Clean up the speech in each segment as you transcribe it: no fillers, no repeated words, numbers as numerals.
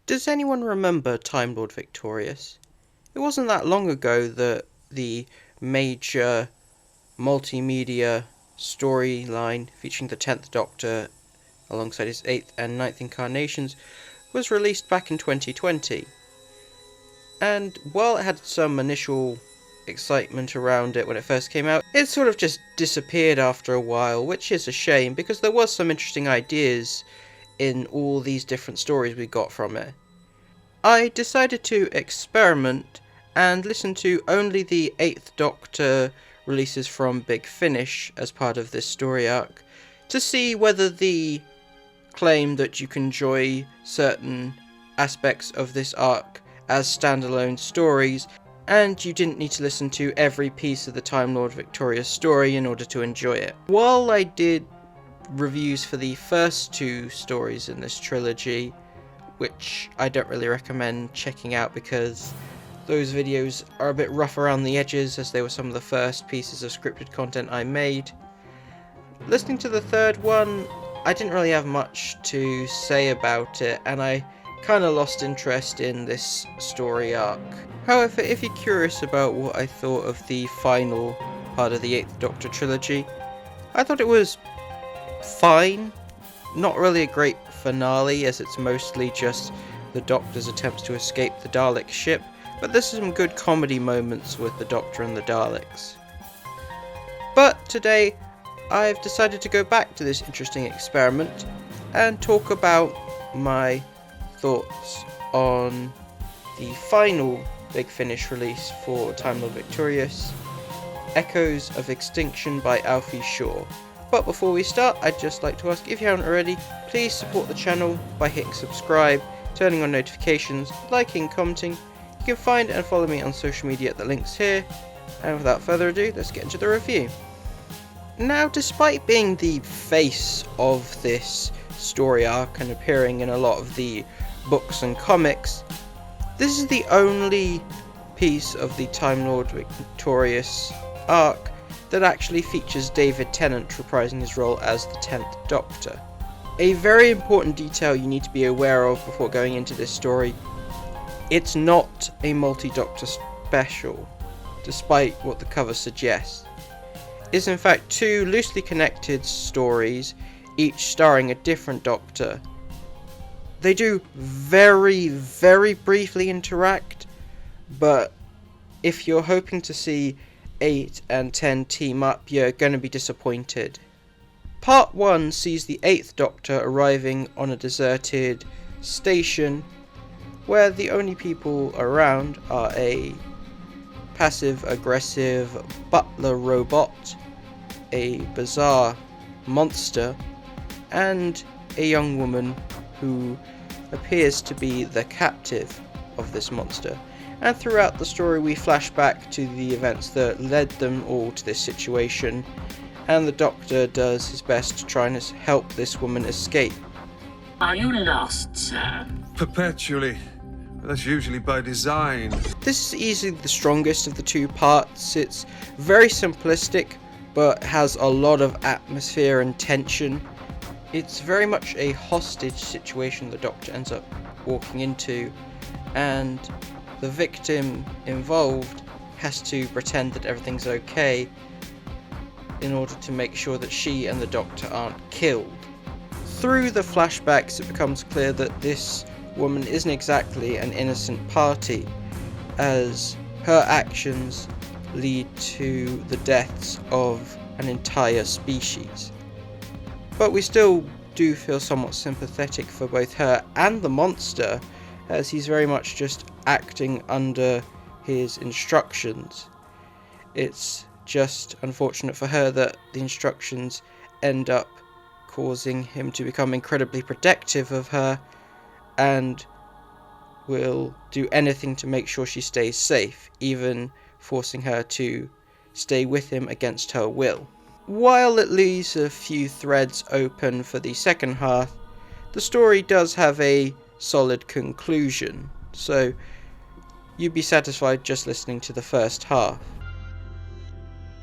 Does anyone remember Time Lord Victorious? It wasn't that long ago that the major multimedia storyline featuring the 10th Doctor alongside his 8th and ninth incarnations was released back in 2020. And while it had some initial excitement around it when it first came out, it sort of just disappeared after a while, which is a shame because there was some interesting ideas in all these different stories we got from it. I decided to experiment and listen to only the 8th Doctor releases from Big Finish as part of this story arc to see whether the claim that you can enjoy certain aspects of this arc as standalone stories and you didn't need to listen to every piece of the Time Lord Victorious story in order to enjoy it. While I did reviews for the first two stories in this trilogy, which I don't really recommend checking out because those videos are a bit rough around the edges as they were some of the first pieces of scripted content I made. Listening to the third one, I didn't really have much to say about it and I kind of lost interest in this story arc. However, if you're curious about what I thought of the final part of the 8th Doctor trilogy, I thought it was fine. Not really a great finale as it's mostly just the Doctor's attempts to escape the Dalek ship, but there's some good comedy moments with the Doctor and the Daleks. But today I've decided to go back to this interesting experiment and talk about my thoughts on the final Big Finish release for Time Lord Victorious, Echoes of Extinction by Alfie Shaw. But before we start, I'd just like to ask, if you haven't already, please support the channel by hitting subscribe, turning on notifications, liking, commenting. You can find and follow me on social media at the links here. And without further ado, let's get into the review. Now, despite being the face of this story arc and appearing in a lot of the books and comics, this is the only piece of the Time Lord Victorious arc that actually features David Tennant reprising his role as the 10th Doctor. A very important detail you need to be aware of before going into this story: it's not a multi-Doctor special, despite what the cover suggests. It's in fact two loosely connected stories, each starring a different Doctor. They do very, very briefly interact, but if you're hoping to see 8 and 10 team up, you're going to be disappointed. Part 1 sees the 8th Doctor arriving on a deserted station where the only people around are a passive-aggressive butler robot, a bizarre monster, and a young woman who appears to be the captive of this monster. And throughout the story we flash back to the events that led them all to this situation, and the Doctor does his best to try and help this woman escape. Are you lost, sir? Perpetually. That's usually by design. This is easily the strongest of the two parts. It's very simplistic, but has a lot of atmosphere and tension. It's very much a hostage situation the Doctor ends up walking into, and the victim involved has to pretend that everything's okay in order to make sure that she and the Doctor aren't killed. Through the flashbacks it becomes clear that this woman isn't exactly an innocent party, as her actions lead to the deaths of an entire species. But we still do feel somewhat sympathetic for both her and the monster, as he's very much just acting under his instructions. It's just unfortunate for her that the instructions end up causing him to become incredibly protective of her and will do anything to make sure she stays safe, even forcing her to stay with him against her will. While it leaves a few threads open for the second half, the story does have a solid conclusion, so you'd be satisfied just listening to the first half.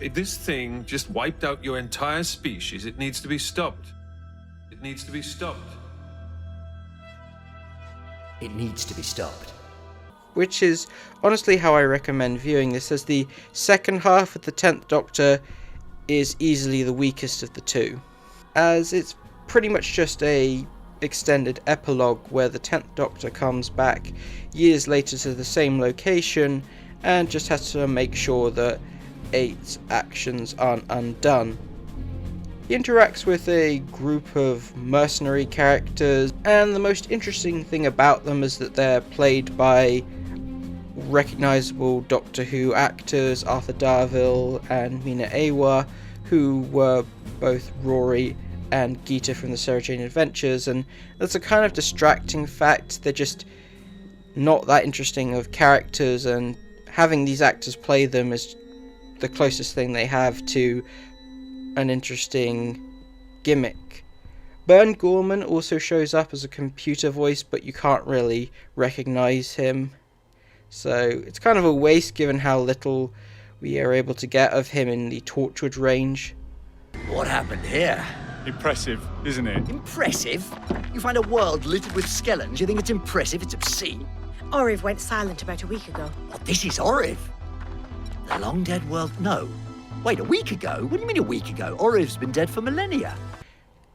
If this thing just wiped out your entire species, it needs to be stopped. It needs to be stopped. It needs to be stopped. Which is honestly how I recommend viewing this, as the second half of the 10th Doctor is easily the weakest of the two, as it's pretty much just a extended epilogue where the 10th Doctor comes back years later to the same location and just has to make sure that 8's actions aren't undone. He interacts with a group of mercenary characters, and the most interesting thing about them is that they're played by recognisable Doctor Who actors, Arthur Darvill and Mina Awa, who were both Rory and Geeta from the Sarah Jane Adventures, and that's a kind of distracting fact. They're just not that interesting of characters, and having these actors play them is the closest thing they have to an interesting gimmick. Bern Gorman also shows up as a computer voice, but you can't really recognise him, so it's kind of a waste given how little we are able to get of him in the Torchwood range. What happened here? Impressive, isn't it? Impressive? You find a world littered with skeletons, you think it's impressive? It's obscene. Oriv went silent about a week ago. What, this is Oriv? The long-dead world? No. Wait, a week ago? What do you mean a week ago? Oriv's been dead for millennia.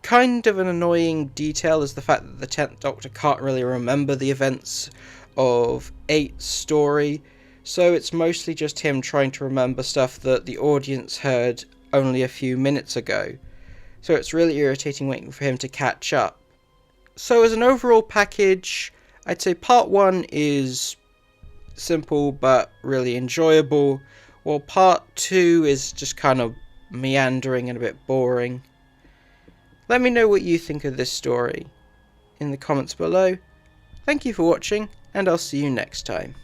Kind of an annoying detail is the fact that the 10th Doctor can't really remember the events of 8's story, so it's mostly just him trying to remember stuff that the audience heard only a few minutes ago. So it's really irritating waiting for him to catch up. So as an overall package, I'd say part 1 is simple but really enjoyable, while part 2 is just kind of meandering and a bit boring. Let me know what you think of this story in the comments below. Thank you for watching, and I'll see you next time.